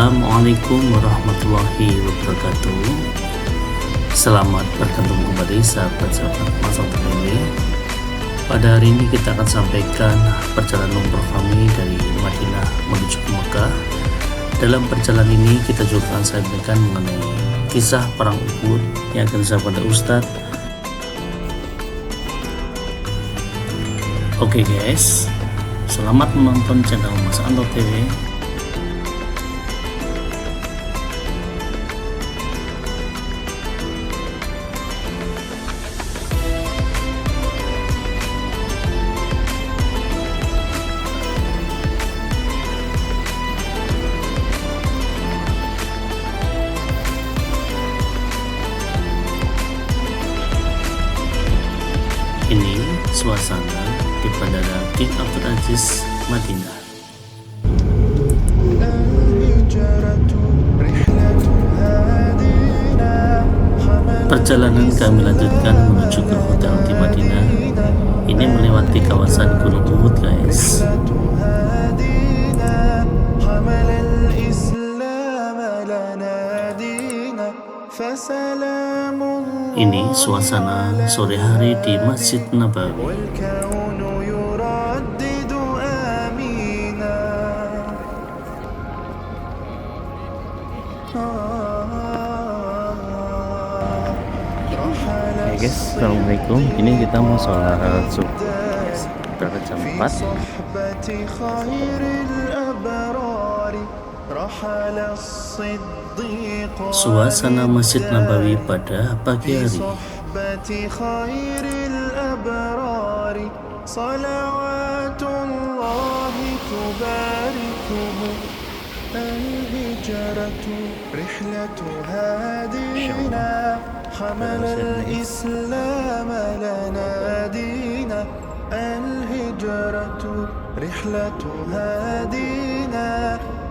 Assalamualaikum warahmatullahi wabarakatuh. Selamat bertemu kembali sahabat-sahabat Masal TV. Pada hari ini kita akan sampaikan perjalanan umroh kami dari Madinah menuju ke Mekah. Dalam perjalanan ini kita juga akan sampaikan mengenai kisah perang Uhud yang akan disampaikan oleh Ustadz. Oke guys, selamat menonton channel Mas Anto TV. Ini suasana di Bandara King Abdul Aziz, Madinah. Perjalanan kami lanjutkan menuju ke hotel di Madinah. Ini melewati kawasan Gunung Uhud guys. Ini suasana sore hari di Masjid Nabawi. Hey guys, assalamualaikum. Ini kita mau sholat subuh sekitar jam 4. Suasana Masjid Nabawi pada pagi hari. حمل الإسلام لنا دينا الهجرة رحلة هادينا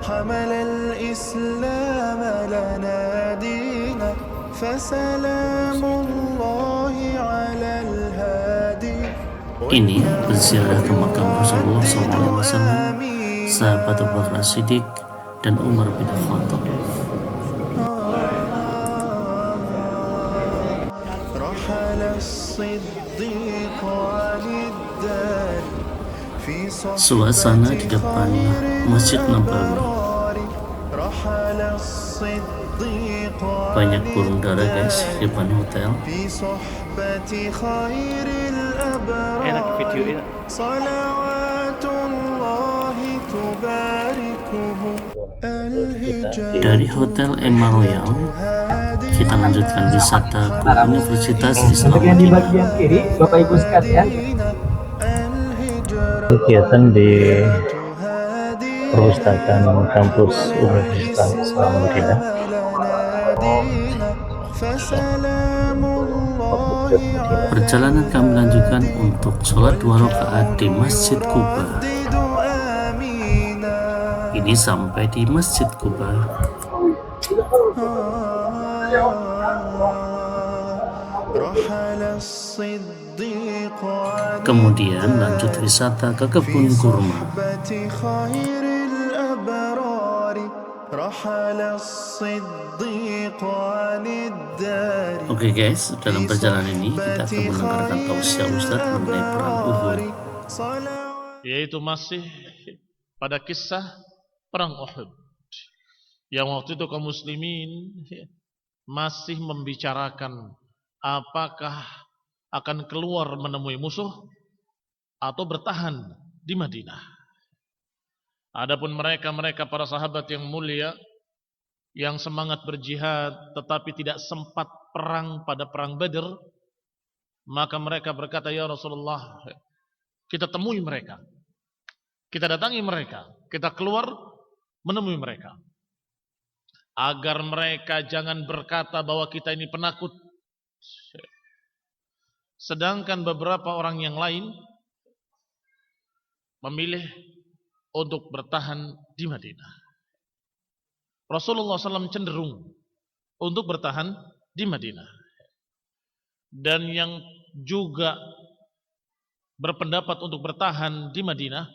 حمل الإسلام لنا دينا فسلام الله على الهادي. Ini berziarah ke makam Rasulullah SAW, sahabat Abu Bakar Siddiq dan Umar bin Khattab. Suasana di depan Masjid Nabawi. Banyak burung dara guys di depan hotel. Enak video ini. Dari Hotel Emma Royal, kita lanjutkan wisata ke Universitas Islam Untuk yang di bagian kiri, Bapak Ibu sekalian, kegiatan di perpustakaan kampus Universitas Islam Madinah. Perjalanan kami lanjutkan untuk sholat 2 rakaat di Masjid Quba. Ini sampai di Masjid Quba. Kemudian lanjut wisata ke kebun kurma. Oke guys, dalam perjalanan ini kita akan mendengarkan tausiah Ustadz mengenai perang Uhud. Yaitu masih pada kisah perang Uhud, yang waktu itu kaum muslimin masih membicarakan apakah akan keluar menemui musuh atau bertahan di Madinah. Adapun mereka para sahabat yang mulia yang semangat berjihad tetapi tidak sempat perang pada perang Badr, maka mereka berkata, ya Rasulullah, kita temui mereka, kita datangi mereka, kita keluar menemui mereka, agar mereka jangan berkata bahwa kita ini penakut. Sedangkan beberapa orang yang lain memilih untuk bertahan di Madinah. Rasulullah SAW cenderung untuk bertahan di Madinah. Dan yang juga berpendapat untuk bertahan di Madinah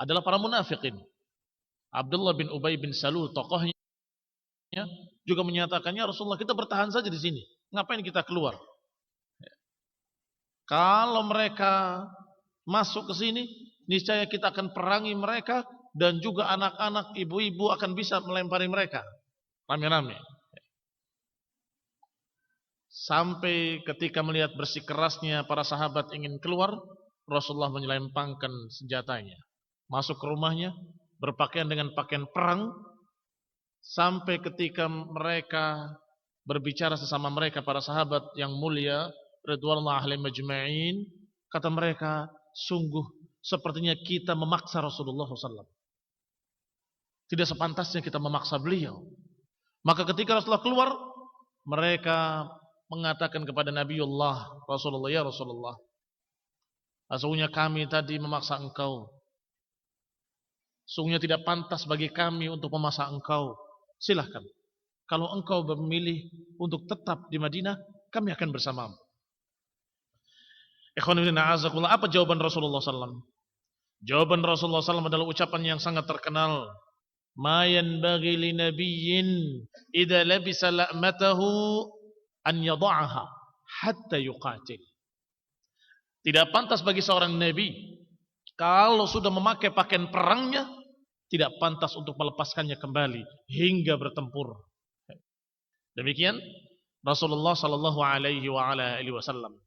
adalah para munafikin. Abdullah bin Ubay bin Salul, tokohnya juga menyatakannya, Rasulullah kita bertahan saja di sini. Ngapain kita keluar? Kalau mereka masuk ke sini, niscaya kita akan perangi mereka dan juga anak-anak, ibu-ibu akan bisa melempari mereka rame-rame. Sampai ketika melihat bersikeras para sahabat ingin keluar, Rasulullah menyelempangkan senjatanya, masuk ke rumahnya, berpakaian dengan pakaian perang, sampai ketika mereka berbicara sesama mereka, para sahabat yang mulia radhiyallahu alaihim majma'in, kata mereka, sungguh sepertinya kita memaksa Rasulullah SAW. Tidak sepantasnya kita memaksa beliau. Maka ketika Rasulullah keluar, mereka mengatakan kepada Nabiullah Rasulullah, ya Rasulullah, sesungguhnya kami tadi memaksa engkau. Sungguhnya tidak pantas bagi kami untuk memaksa engkau. Silahkan. Kalau engkau memilih untuk tetap di Madinah, kami akan bersamamu. Apa jawaban Rasulullah SAW? Jawaban Rasulullah SAW adalah ucapan yang sangat terkenal. Ma yanbaghi li nabiyyin idza labisa la'matahu an yada'aha hatta yuqatil. Tidak pantas bagi seorang nabi kalau sudah memakai pakaian perangnya, tidak pantas untuk melepaskannya kembali hingga bertempur. Demikian Rasulullah sallallahu alaihi wasallam.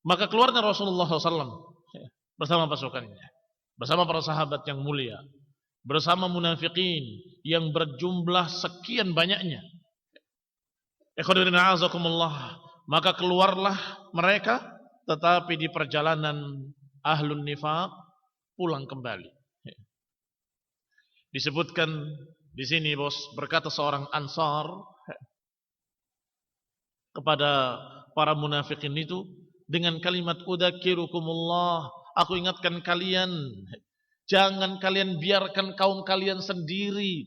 Maka keluarnya Rasulullah SAW bersama pasukannya, bersama para sahabat yang mulia, bersama munafikin yang berjumlah sekian banyaknya. Maka keluarlah mereka, tetapi di perjalanan ahlun nifaq pulang kembali. Disebutkan di sini, bos, berkata seorang Ansar kepada para munafikin itu dengan kalimat udzakirukumullah, aku ingatkan kalian, jangan kalian biarkan kaum kalian sendiri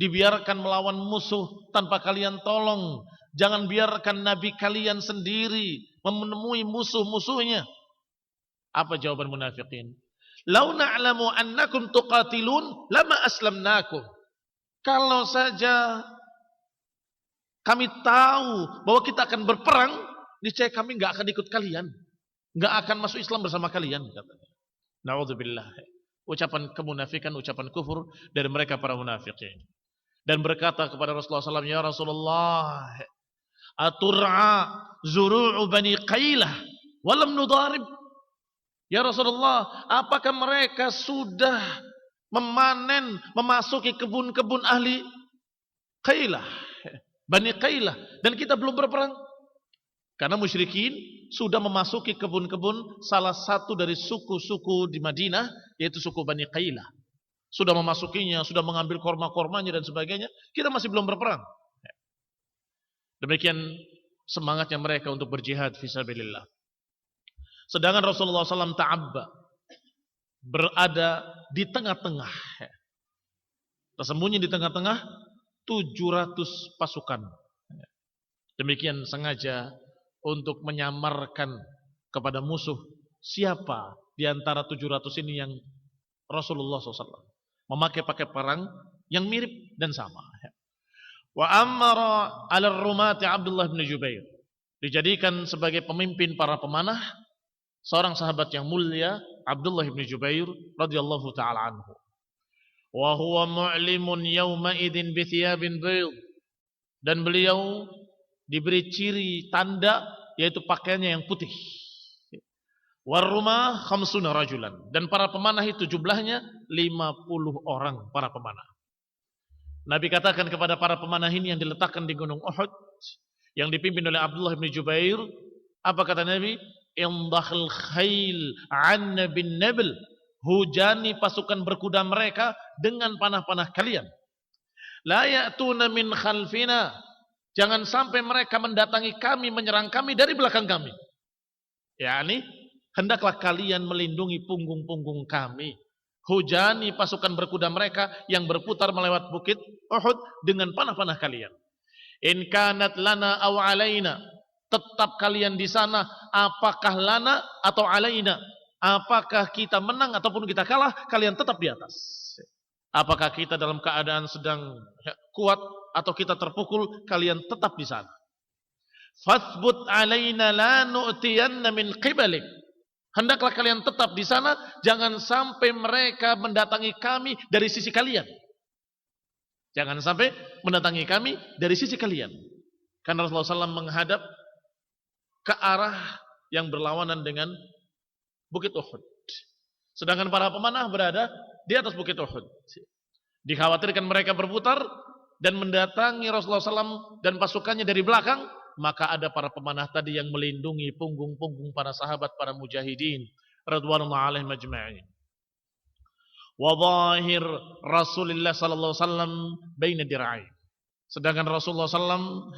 dibiarkan melawan musuh tanpa kalian tolong. Jangan biarkan nabi kalian sendiri menemui musuh-musuhnya. Apa jawaban munafikin? Lau na'lamu annakum tuqatilun lama aslamnakum. Kalau saja kami tahu bahwa kita akan berperang, niscaya kami enggak akan ikut kalian, enggak akan masuk Islam bersama kalian, katanya. Na'udzubillah. Ucapan kemunafikan, ucapan kufur dari mereka para munafikin. Dan berkata kepada Rasulullah SAW, ya Rasulullah, atur'a zuru'u bani Qailah walam nudarib. Ya Rasulullah, apakah mereka sudah memanen, memasuki kebun-kebun ahli Qailah, Bani Qailah, dan kita belum berperang? Karena musyrikin sudah memasuki kebun-kebun salah satu dari suku-suku di Madinah, yaitu suku Bani Qailah. Sudah memasukinya, sudah mengambil korma-kormanya dan sebagainya. Kita masih belum berperang. Demikian semangatnya mereka untuk berjihad fisabilillah. Sedangkan Rasulullah SAW ta'abba, berada di tengah-tengah, tersembunyi di tengah-tengah 700 pasukan. Demikian sengaja untuk menyamarkan kepada musuh siapa di antara 700 ini yang Rasulullah SAW memakai pakai perang yang mirip dan sama. Wa amara 'ala rumati Abdullah bin Jubair, dijadikan sebagai pemimpin para pemanah seorang sahabat yang mulia, Abdullah bin Jubair radhiyallahu taala anhu. Wa huwa mu'limun yawma idzin bi thiyabin bayd, dan beliau diberi ciri tanda yaitu pakaiannya yang putih. Warumah khamsuna rajulan, dan para pemanah itu jumlahnya 50 orang para pemanah. Nabi katakan kepada para pemanah ini yang diletakkan di gunung Uhud, yang dipimpin oleh Abdullah bin Jubair, apa kata Nabi? Indakhil khail anna bin nabil, hujani pasukan berkuda mereka dengan panah-panah kalian. La ya'tuna min khalfina, jangan sampai mereka mendatangi kami, menyerang kami dari belakang kami. Yani hendaklah kalian melindungi punggung-punggung kami. Hujani pasukan berkuda mereka yang berputar melewat bukit Uhud dengan panah-panah kalian. In kanat lana aw alaina, tetap kalian di sana, apakah lana atau alaina, apakah kita menang ataupun kita kalah, kalian tetap di atas. Apakah kita dalam keadaan sedang kuat atau kita terpukul, kalian tetap di sana. Fathbut alaina la nu'tiyanna min qibalik. Hendaklah kalian tetap di sana, jangan sampai mereka mendatangi kami dari sisi kalian. Jangan sampai mendatangi kami dari sisi kalian. Karena Rasulullah SAW menghadap ke arah yang berlawanan dengan Bukit Uhud. Sedangkan para pemanah berada di atas Bukit Uhud. Dikhawatirkan mereka berputar dan mendatangi Rasulullah SAW dan pasukannya dari belakang, maka ada para pemanah tadi yang melindungi punggung-punggung para sahabat, para mujahidin radhiyallahu alaihim ajma'in. Wa dhahir Rasulullah sallallahu alaihi wasallam baina dir'ai. Sedangkan Rasulullah SAW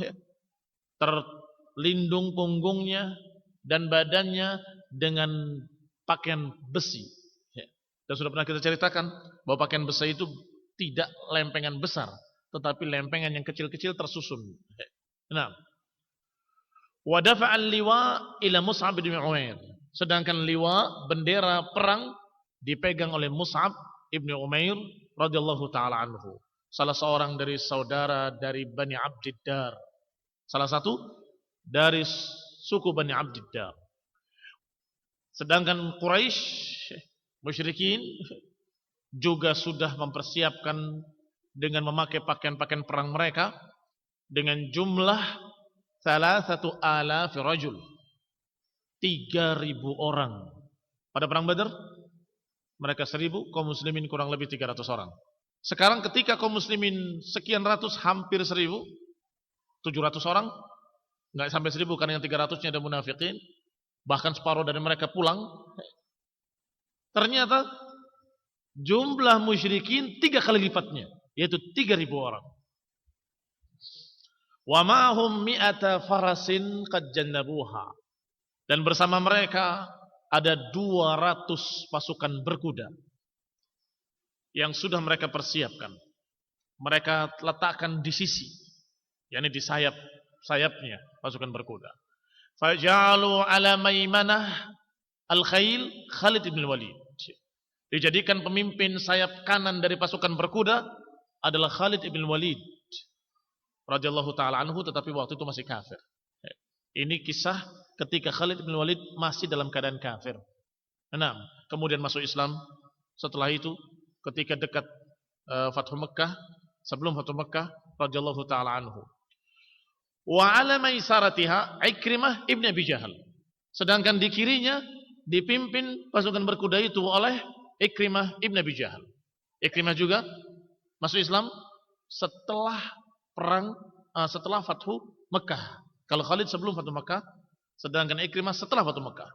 terlindung punggungnya dan badannya dengan pakaian besi. Dan sudah pernah kita ceritakan bahwa pakaian besi itu tidak lempengan besar, tetapi lempengan yang kecil-kecil tersusun. Nah, wa dafa'al liwa ila Mus'ab bin Umair. Sedangkan liwa, bendera perang, dipegang oleh Mus'ab ibn Umair radhiyallahu taala anhu. Salah seorang dari saudara dari Bani Abdiddar. Salah satu dari suku Bani Abdiddar. Sedangkan Quraisy, musyrikin, juga sudah mempersiapkan dengan memakai pakaian-pakaian perang mereka dengan jumlah 3,000 rajul. 3.000 orang. Pada perang Badar mereka 1.000, kaum muslimin kurang lebih 300 orang. Sekarang ketika kaum muslimin sekian ratus, hampir 1.000, 700 orang, enggak sampai 1.000 karena yang 300-nya ada munafikin, bahkan separuh dari mereka pulang. Ternyata jumlah musyrikin 3 kali lipatnya, yaitu 3.000 orang. Wa ma'hum mi'ata farasin qad jannabuha. Dan bersama mereka ada 200 pasukan berkuda yang sudah mereka persiapkan. Mereka letakkan di sisi, yakni di sayapnya pasukan berkuda. Faja'alu ala maimanah al-khail Khalid bin Walid. Dijadikan pemimpin sayap kanan dari pasukan berkuda adalah Khalid bin Walid radhiyallahu taala anhu, tetapi waktu itu masih kafir. Ini kisah ketika Khalid bin Walid masih dalam keadaan kafir. Nah, kemudian masuk Islam. Setelah itu ketika dekat Fathu Mekkah, sebelum Fathu Mekkah radhiyallahu taala anhu. Wa ala maisaratiha Ikrimah ibn Abi Jahal. Sedangkan di kirinya dipimpin pasukan berkuda itu oleh Ikrimah ibn Abi Jahal. Ikrimah juga masuk Islam setelah perang, setelah Fathu Mekkah. Kalau Khalid sebelum Fathu Mekkah, sedangkan Ikrimah setelah Fathu Mekkah.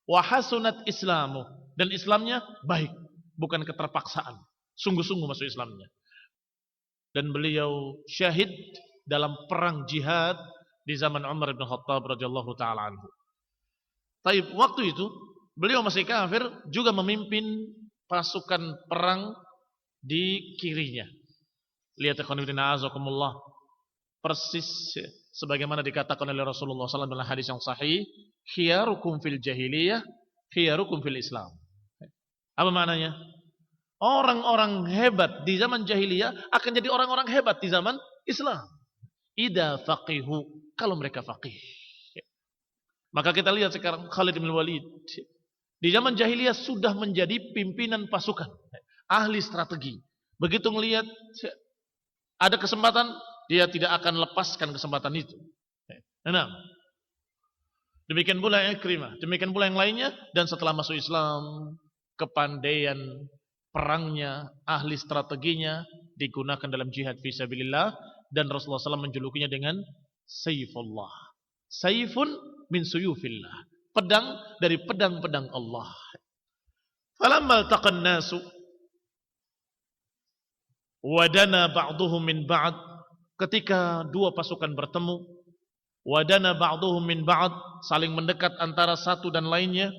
Wa hasunat Islamu, dan Islamnya baik, bukan keterpaksaan. Sungguh-sungguh masuk Islamnya. Dan beliau syahid dalam perang jihad di zaman Umar bin Khattab radhiyallahu taala anhu. Taib, waktu itu beliau masih kafir, juga memimpin pasukan perang di kirinya. Lihat ikhwanifidina azakumullah, persis sebagaimana dikatakan oleh Rasulullah SAW dalam hadis yang sahih, khiyarukum fil jahiliyah, khiyarukum fil Islam. Apa maknanya? Orang-orang hebat di zaman jahiliyah akan jadi orang-orang hebat di zaman Islam. Idza faqihu, kalau mereka faqih. Maka kita lihat sekarang Khalid bin Walid di zaman jahiliyah sudah menjadi pimpinan pasukan, ahli strategi. Begitu melihat ada kesempatan, dia tidak akan lepaskan kesempatan itu. Nah, demikian pula Ikrimah, demikian pula yang lainnya. Dan setelah masuk Islam, kepandaian perangnya, ahli strateginya digunakan dalam jihad fisabilillah. Dan Rasulullah SAW menjulukinya dengan Saifullah. Saifun min suyufillah, pedang dari pedang-pedang Allah. Falamma altaqan nasu wadana ba'duhum min ba'd, ketika dua pasukan bertemu, wadana ba'duhum min ba'd, saling mendekat antara satu dan lainnya,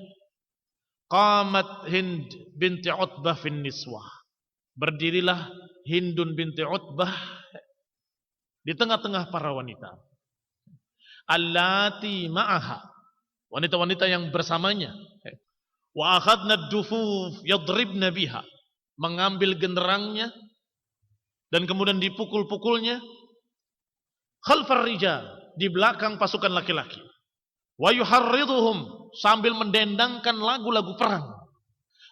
qamat Hind binti Utbah fin niswah, berdirilah Hindun binti Utbah di tengah-tengah para wanita. Allati ma'aha, wanita-wanita yang bersamanya. Wa akhadna ad-dufuf yadribna biha, mengambil genderangnya dan kemudian dipukul-pukulnya khalfar rijal, di belakang pasukan laki-laki. Wa yuharriduhum, sambil mendendangkan lagu-lagu perang.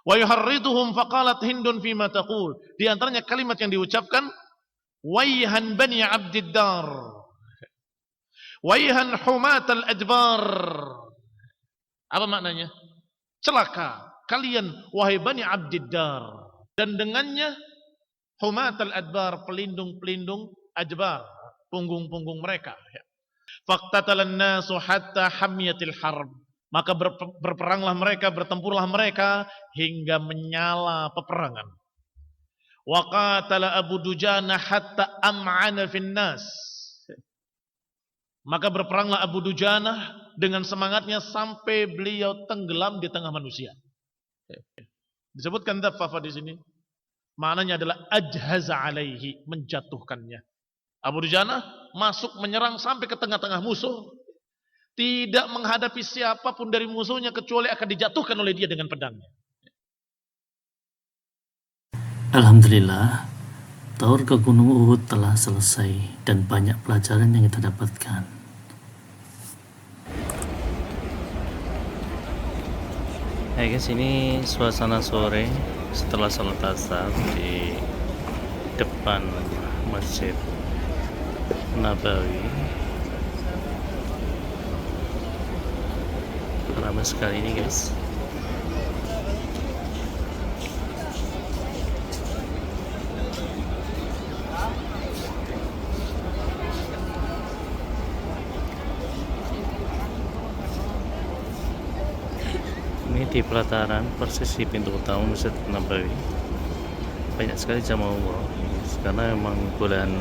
Wa yuharriduhum faqalat Hindun fima taqul. Di antaranya kalimat yang diucapkan, wayhan bani abdiddar, wayhan humatal adbar. Apa maknanya? Celaka kalian wahai bani abdiddar. Dan dengannya humatal adbar, pelindung-pelindung adbar, punggung-punggung mereka. Faqtatalan nasu hatta hamiyatil harb. Maka berperanglah mereka, bertempurlah mereka hingga menyala peperangan. Wa qatala Abu Dujana hatta am'ana fin nas. Maka berperanglah Abu Dujana dengan semangatnya sampai beliau tenggelam di tengah manusia. Disebutkan dafafa di sini. Maknanya adalah ajhaza alaihi, menjatuhkannya. Abu Dujana masuk menyerang sampai ke tengah-tengah musuh. Tidak menghadapi siapapun dari musuhnya kecuali akan dijatuhkan oleh dia dengan pedangnya. Alhamdulillah, Taur ke Gunung Uhud telah selesai dan banyak pelajaran yang kita dapatkan. Hai guys, ini suasana sore setelah sholat asar di depan Masjid Nabawi. Ramai sekali ini guys. Ini di pelataran persis di pintu utama Masjid Nabawi. Banyak sekali jamaah umroh karena memang bulan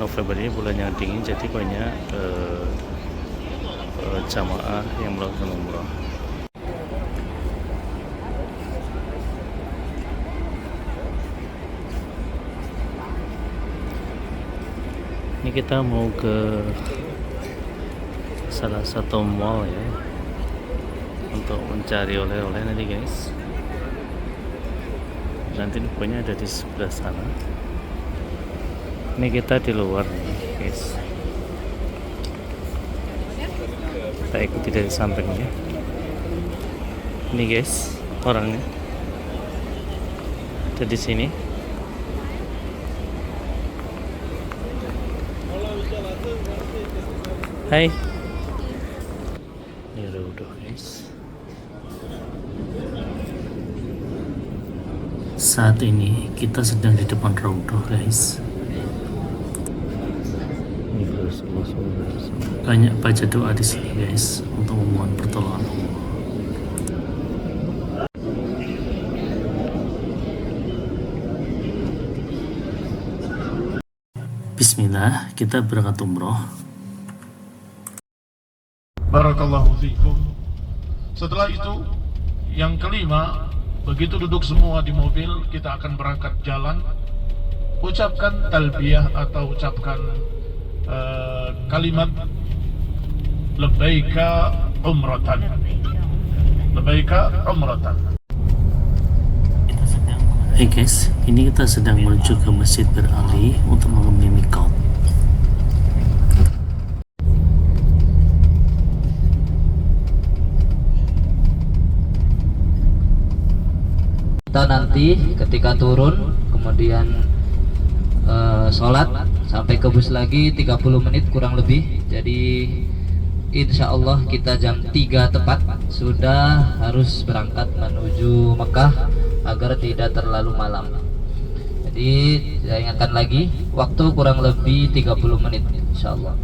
November ini bulan yang dingin, jadi banyak jamaah yang melakukan umroh. Ini kita mau ke salah satu mall ya, untuk mencari oleh-oleh nanti guys. Nanti pokoknya ada di sebelah sana. Ini kita di luar nih guys. Kita ikuti dari sampingnya. Ini guys, orangnya ada di sini. Hai. Ini udah guys. Saat ini kita sedang di depan Raudhah guys. Banyak baca doa di sini guys untuk memohon pertolongan Allah. Bismillah, kita berangkat umroh. Barakallahu fiikum. Setelah itu, yang kelima, begitu duduk semua di mobil, kita akan berangkat jalan. Ucapkan talbiyah atau ucapkan kalimat labbaika umratan. Labbaika umratan. Hey guys, ini kita sedang menuju ke Masjid Bir Ali untuk memenuhi miqat. Kita nanti ketika turun kemudian sholat sampai ke bus lagi 30 menit kurang lebih. Jadi insya Allah kita jam 3 tepat sudah harus berangkat menuju Mekah agar tidak terlalu malam. Jadi saya ingatkan lagi, waktu kurang lebih 30 menit insya Allah.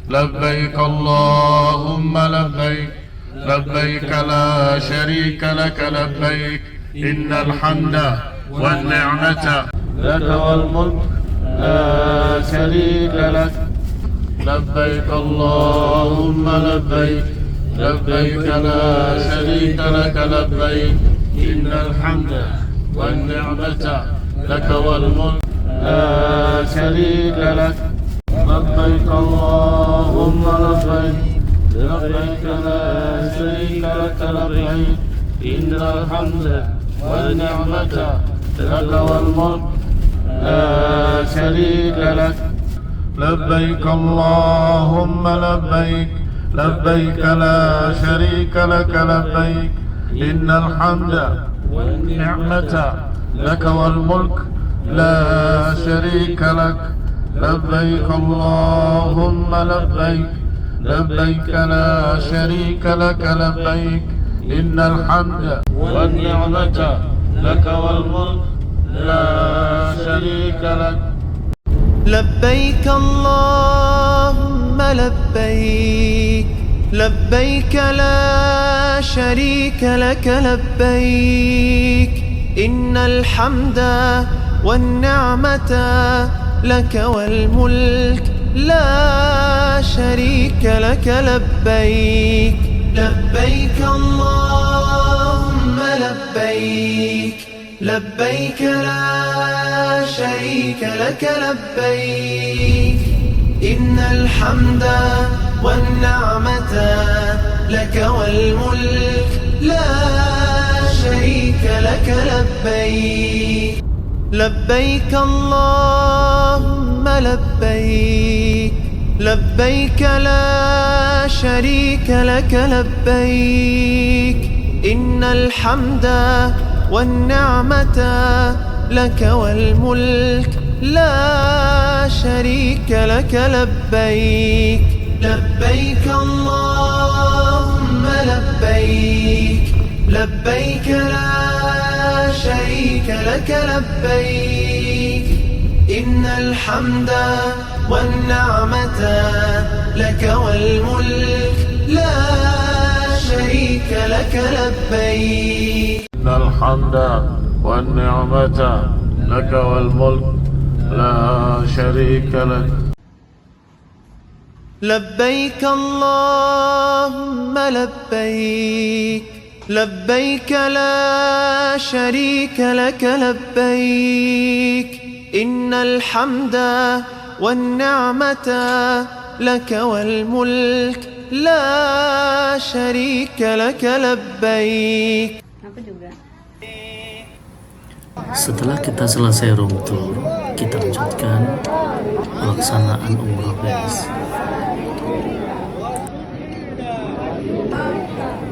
Labbaik Allahumma labbaik, labbaik la syarika laka labbaik, innal hamda wan ni'mata laka wal mulk la syarika lak. Labbaik Allahumma labbaik, labbaik la syarika laka labbaik, innal hamda wan ni'mata laka wal mulk la syarika lak. Labbaik Allahumma labbaik, labbaik la syarika laka labbaik, innal hamda wan ni'mata laka wal mulk la syarika lak. لبيك اللهم لبيك لبيك لا شريك لك لبيك إن الحمد والنعمة لك والملك لا شريك لك لبيك اللهم لبيك لبيك لا شريك لك لبيك إن الحمد والنعمة لك والملك لا شريك لك لبيك اللهم لبيك لبيك لا شريك لك لبيك إن الحمد والنعمة لك والملك لا شريك لك لبيك لبيك اللهم لبيك لبيك لا شريك لك لبيك إن الحمد والنعمة لك والملك لا شريك لك لبيك لبيك اللهم لبيك لبيك لا شريك لك لبيك إن الحمد والنعمة لك والملك لا شريك لك لبيك لبيك اللهم لبيك لبيك لا شريك لك لبيك إن الحمد والنعمة لك والملك لا شريك لك لبيك إن الحمد والنعمة لك والملك لا شريك لك لبيك اللهم لبيك لبيك لا شريك لك لبيك إن الحمد والنعمة لك والملك لا شريك لك لبيك. Setelah kita selesai room tour, kita lanjutkan pelaksanaan umrah, guys.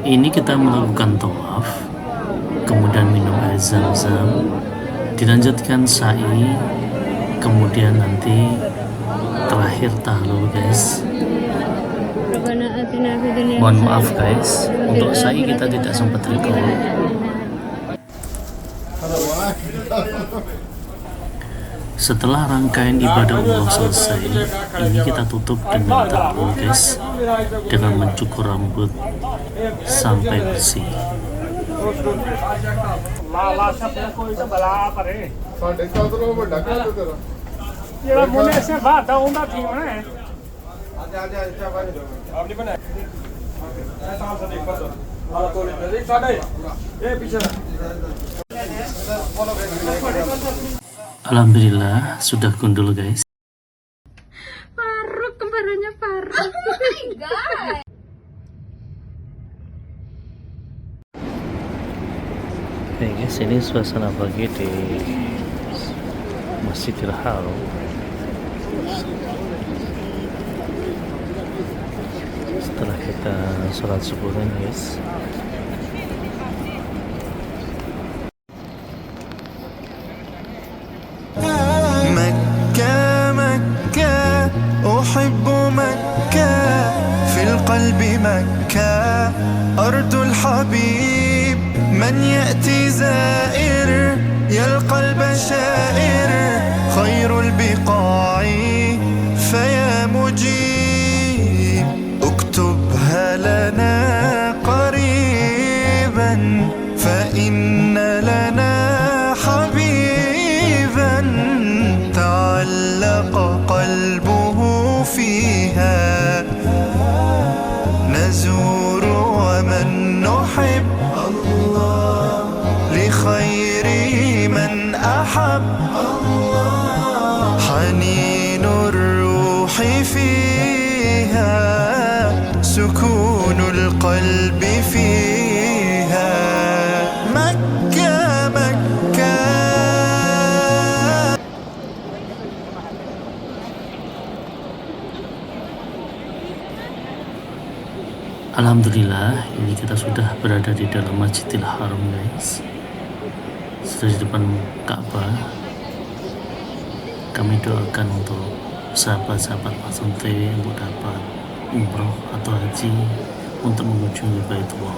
Ini kita melakukan tawaf, kemudian minum air zam-zam, dilanjutkan sa'i, kemudian nanti terakhir tahlul, guys. Mohon maaf guys, untuk sa'i kita tidak sempat record. Setelah rangkaian ibadah umroh selesai, ini kita tutup dengan tahlul, guys, dengan mencukur rambut sampai bersih. Alhamdulillah sudah gundul, guys. Faruk, kembarannya Faruk. Oke guys, ini suasana pagi di Masjidil Haram. Setelah kita sholat subuh kan, guys. مكة مكة أحب مكة في القلب مكة أرض الحبيب من يأتي زائر يلقى البشائر خير البقاع فيا مجيب اكتبها لنا قريبا فإن لنا حبيبا تعلق قلبه فيها نزور ومن نحب الله لخير من أحب الله حنين الروح فيها سكون القلب فيها مكة مكة. Alhamdulillah, ini kita sudah berada di dalam Masjidil Haram, guys. Sudah di depan Ka'bah. Kami doakan untuk sahabat-sahabat Masum TV untuk dapat umroh atau haji untuk mengunjungi Baitullah.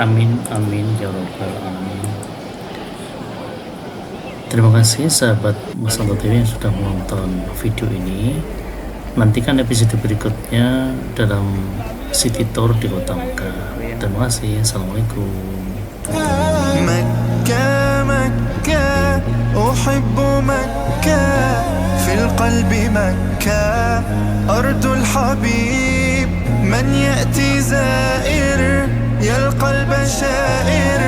Amin, amin, ya rabbal alamin. Terima kasih sahabat Masum TV yang sudah menonton video ini. Nantikan episode berikutnya dalam City Tour di Kota Mekah. Terima kasih. Assalamualaikum. مكة مكة أحب مكة في القلب مكة أرض الحبيب من يأتي زائر يلقى البشائر